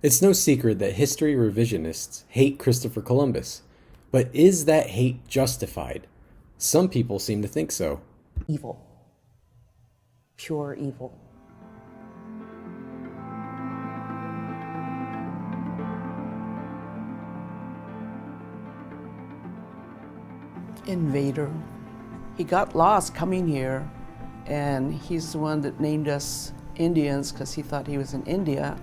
It's no secret that history revisionists hate Christopher Columbus. But is that hate justified? Some people seem to think so. Evil. Pure evil. Invader. He got lost coming here, and he's the one that named us Indians because he thought he was in India.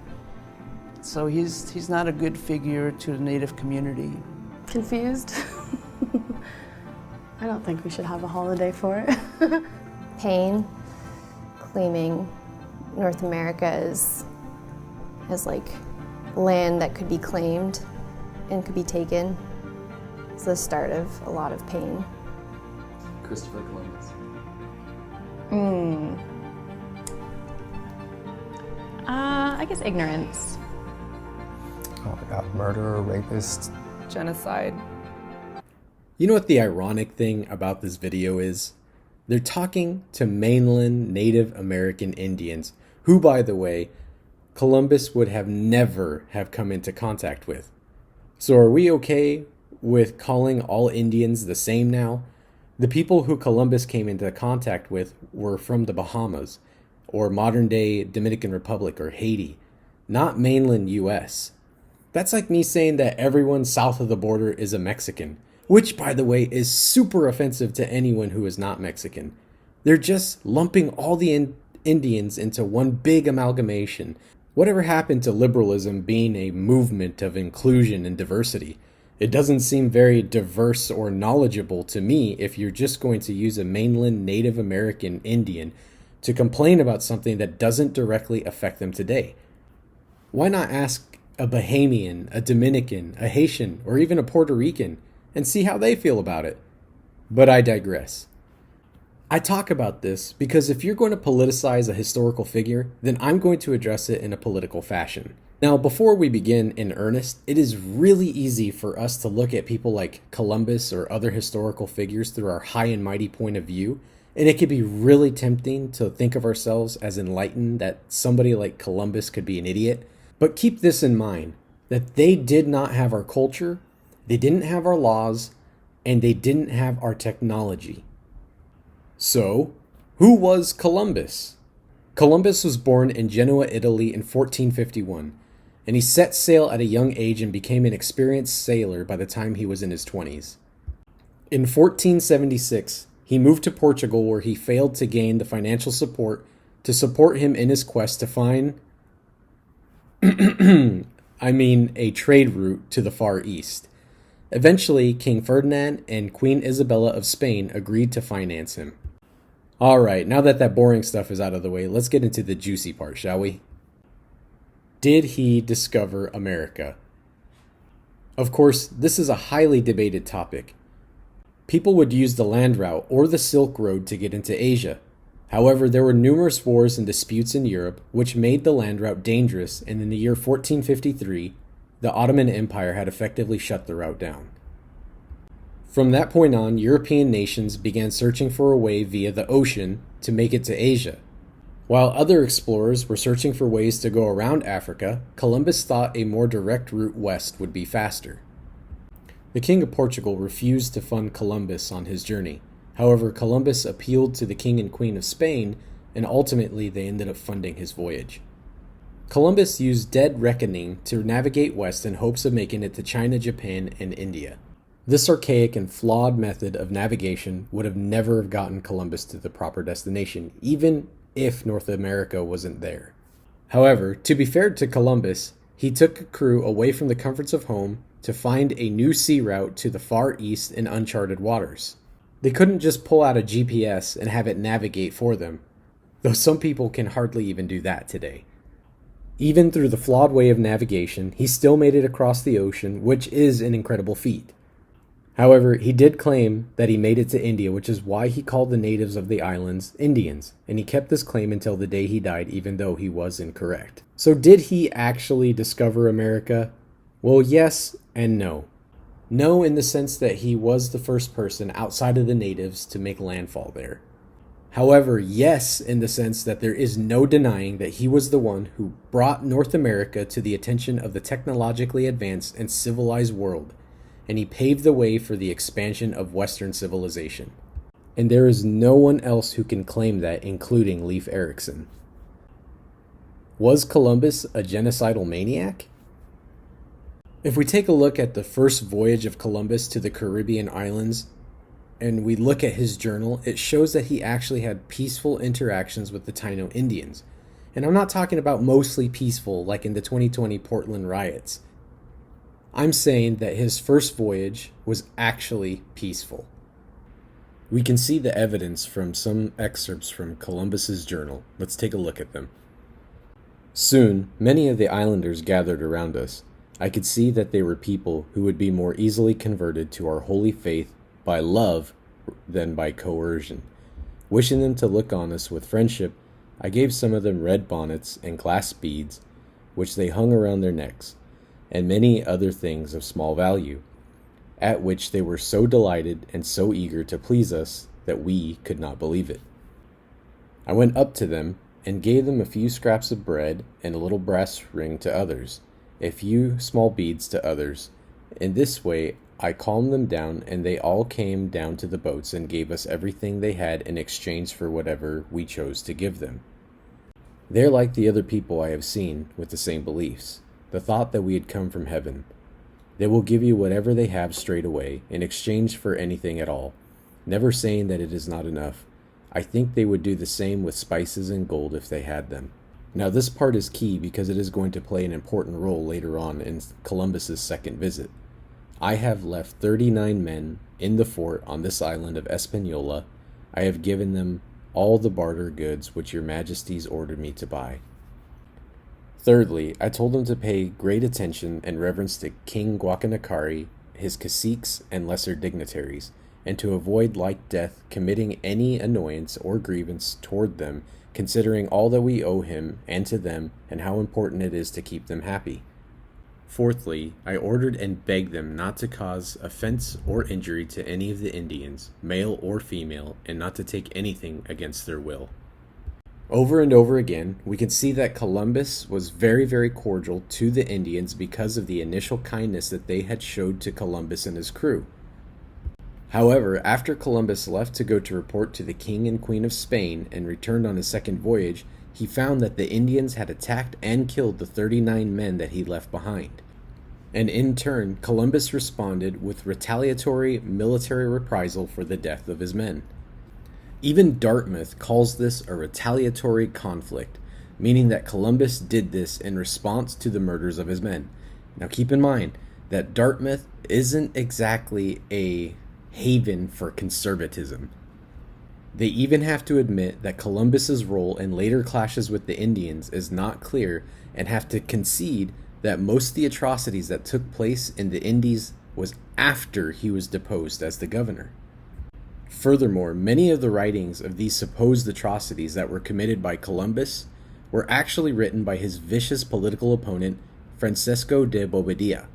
So he's not a good figure to the Native community. Confused. I don't think we should have a holiday for it. Pain, claiming North America as like land that could be claimed and could be taken. It's the start of a lot of pain. Christopher Columbus. I guess ignorance. Oh my God, murderer, rapist. Genocide. You know what the ironic thing about this video is? They're talking to mainland Native American Indians, who, by the way, Columbus would have never have come into contact with. So are we okay with calling all Indians the same now? The people who Columbus came into contact with were from the Bahamas, or modern-day Dominican Republic or Haiti, not mainland US. That's like me saying that everyone south of the border is a Mexican, which, by the way, is super offensive to anyone who is not Mexican. They're just lumping all the Indians into one big amalgamation. Whatever happened to liberalism being a movement of inclusion and diversity? It doesn't seem very diverse or knowledgeable to me if you're just going to use a mainland Native American Indian to complain about something that doesn't directly affect them today. Why not ask a Bahamian, a Dominican, a Haitian, or even a Puerto Rican and see how they feel about it? But I digress. I talk about this because if you're going to politicize a historical figure, then I'm going to address it in a political fashion. Now, before we begin in earnest, it is really easy for us to look at people like Columbus or other historical figures through our high and mighty point of view, and it can be really tempting to think of ourselves as enlightened that somebody like Columbus could be an idiot. But keep this in mind, that they did not have our culture, they didn't have our laws, and they didn't have our technology. So, who was Columbus? Columbus was born in Genoa, Italy in 1451, and he set sail at a young age and became an experienced sailor by the time he was in his 20s. In 1476, he moved to Portugal where he failed to gain the financial support to support him in his quest to find a trade route to the Far East. Eventually, King Ferdinand and Queen Isabella of Spain agreed to finance him. Alright, now that boring stuff is out of the way, let's get into the juicy part, shall we? Did he discover America? Of course, this is a highly debated topic. People would use the land route or the Silk Road to get into Asia. However, there were numerous wars and disputes in Europe which made the land route dangerous, and in the year 1453, the Ottoman Empire had effectively shut the route down. From that point on, European nations began searching for a way via the ocean to make it to Asia. While other explorers were searching for ways to go around Africa, Columbus thought a more direct route west would be faster. The King of Portugal refused to fund Columbus on his journey. However, Columbus appealed to the King and Queen of Spain, and ultimately they ended up funding his voyage. Columbus used dead reckoning to navigate west in hopes of making it to China, Japan, and India. This archaic and flawed method of navigation would have never gotten Columbus to the proper destination, even if North America wasn't there. However, to be fair to Columbus, he took a crew away from the comforts of home to find a new sea route to the Far East in uncharted waters. They couldn't just pull out a GPS and have it navigate for them, though some people can hardly even do that today. Even through the flawed way of navigation, he still made it across the ocean, which is an incredible feat. However, he did claim that he made it to India, which is why he called the natives of the islands Indians, and he kept this claim until the day he died, even though he was incorrect. So did he actually discover America? Well, yes and no. No, in the sense that he was the first person outside of the natives to make landfall there. However, yes, in the sense that there is no denying that he was the one who brought North America to the attention of the technologically advanced and civilized world, and he paved the way for the expansion of Western civilization. And there is no one else who can claim that, including Leif Erikson. Was Columbus a genocidal maniac? If we take a look at the first voyage of Columbus to the Caribbean islands, and we look at his journal, it shows that he actually had peaceful interactions with the Taino Indians. And I'm not talking about mostly peaceful like in the 2020 Portland riots. I'm saying that his first voyage was actually peaceful. We can see the evidence from some excerpts from Columbus's journal. Let's take a look at them. Soon, many of the islanders gathered around us. I could see that they were people who would be more easily converted to our holy faith by love than by coercion. Wishing them to look on us with friendship, I gave some of them red bonnets and glass beads, which they hung around their necks, and many other things of small value, at which they were so delighted and so eager to please us that we could not believe it. I went up to them and gave them a few scraps of bread and a little brass ring to others, a few small beads to others. In this way, I calmed them down, and they all came down to the boats and gave us everything they had in exchange for whatever we chose to give them. They're like the other people I have seen with the same beliefs, the thought that we had come from heaven. They will give you whatever they have straight away in exchange for anything at all, never saying that it is not enough. I think they would do the same with spices and gold if they had them. Now this part is key because it is going to play an important role later on in Columbus's second visit. I have left 39 men in the fort on this island of Espanola. I have given them all the barter goods which your majesties ordered me to buy. Thirdly, I told them to pay great attention and reverence to King Guacanacari, his caciques, and lesser dignitaries, and to avoid like death committing any annoyance or grievance toward them, considering all that we owe him and to them, and how important it is to keep them happy. Fourthly, I ordered and begged them not to cause offense or injury to any of the Indians, male or female, and not to take anything against their will. Over and over again, we can see that Columbus was very, very cordial to the Indians because of the initial kindness that they had showed to Columbus and his crew. However, after Columbus left to go to report to the King and Queen of Spain and returned on his second voyage, he found that the Indians had attacked and killed the 39 men that he left behind. And in turn, Columbus responded with retaliatory military reprisal for the death of his men. Even Dartmouth calls this a retaliatory conflict, meaning that Columbus did this in response to the murders of his men. Now keep in mind that Dartmouth isn't exactly a haven for conservatism. They even have to admit that Columbus's role in later clashes with the Indians is not clear and have to concede that most of the atrocities that took place in the Indies was after he was deposed as the governor. Furthermore, many of the writings of these supposed atrocities that were committed by Columbus were actually written by his vicious political opponent, Francisco de Bobadilla.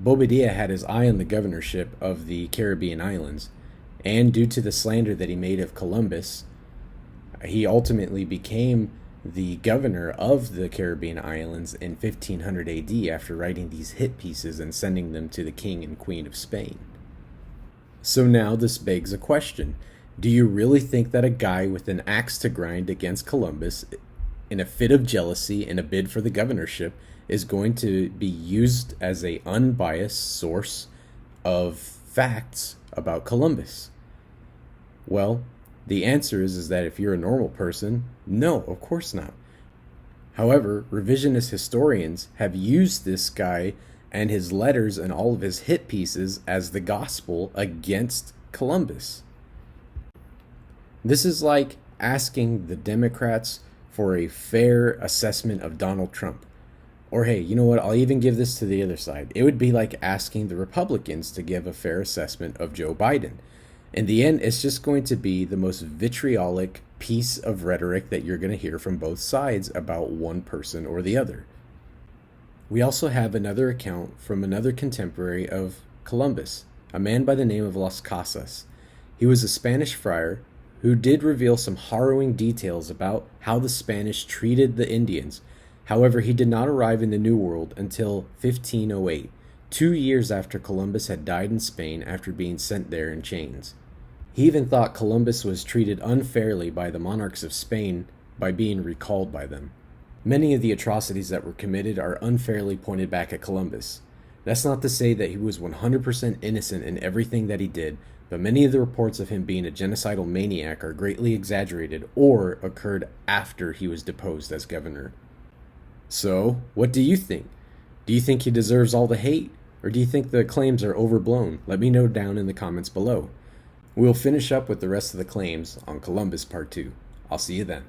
Bobadilla had his eye on the governorship of the Caribbean islands, and due to the slander that he made of Columbus, he ultimately became the governor of the Caribbean islands in 1500 AD after writing these hit pieces and sending them to the King and Queen of Spain. So now this begs a question. Do you really think that a guy with an axe to grind against Columbus in a fit of jealousy in a bid for the governorship is going to be used as an unbiased source of facts about Columbus? Well, the answer is that if you're a normal person, no, of course not. However, revisionist historians have used this guy and his letters and all of his hit pieces as the gospel against Columbus. This is like asking the Democrats for a fair assessment of Donald Trump. Or hey, you know what, I'll even give this to the other side. It would be like asking the Republicans to give a fair assessment of Joe Biden. In the end, it's just going to be the most vitriolic piece of rhetoric that you're going to hear from both sides about one person or the other. We also have another account from another contemporary of Columbus, a man by the name of Las Casas. He was a Spanish friar who did reveal some harrowing details about how the Spanish treated the Indians. However, he did not arrive in the New World until 1508, 2 years after Columbus had died in Spain after being sent there in chains. He even thought Columbus was treated unfairly by the monarchs of Spain by being recalled by them. Many of the atrocities that were committed are unfairly pointed back at Columbus. That's not to say that he was 100% innocent in everything that he did, but many of the reports of him being a genocidal maniac are greatly exaggerated or occurred after he was deposed as governor. So, what do you think? Do you think he deserves all the hate? Or do you think the claims are overblown? Let me know down in the comments below. We'll finish up with the rest of the claims on Columbus Part 2. I'll see you then.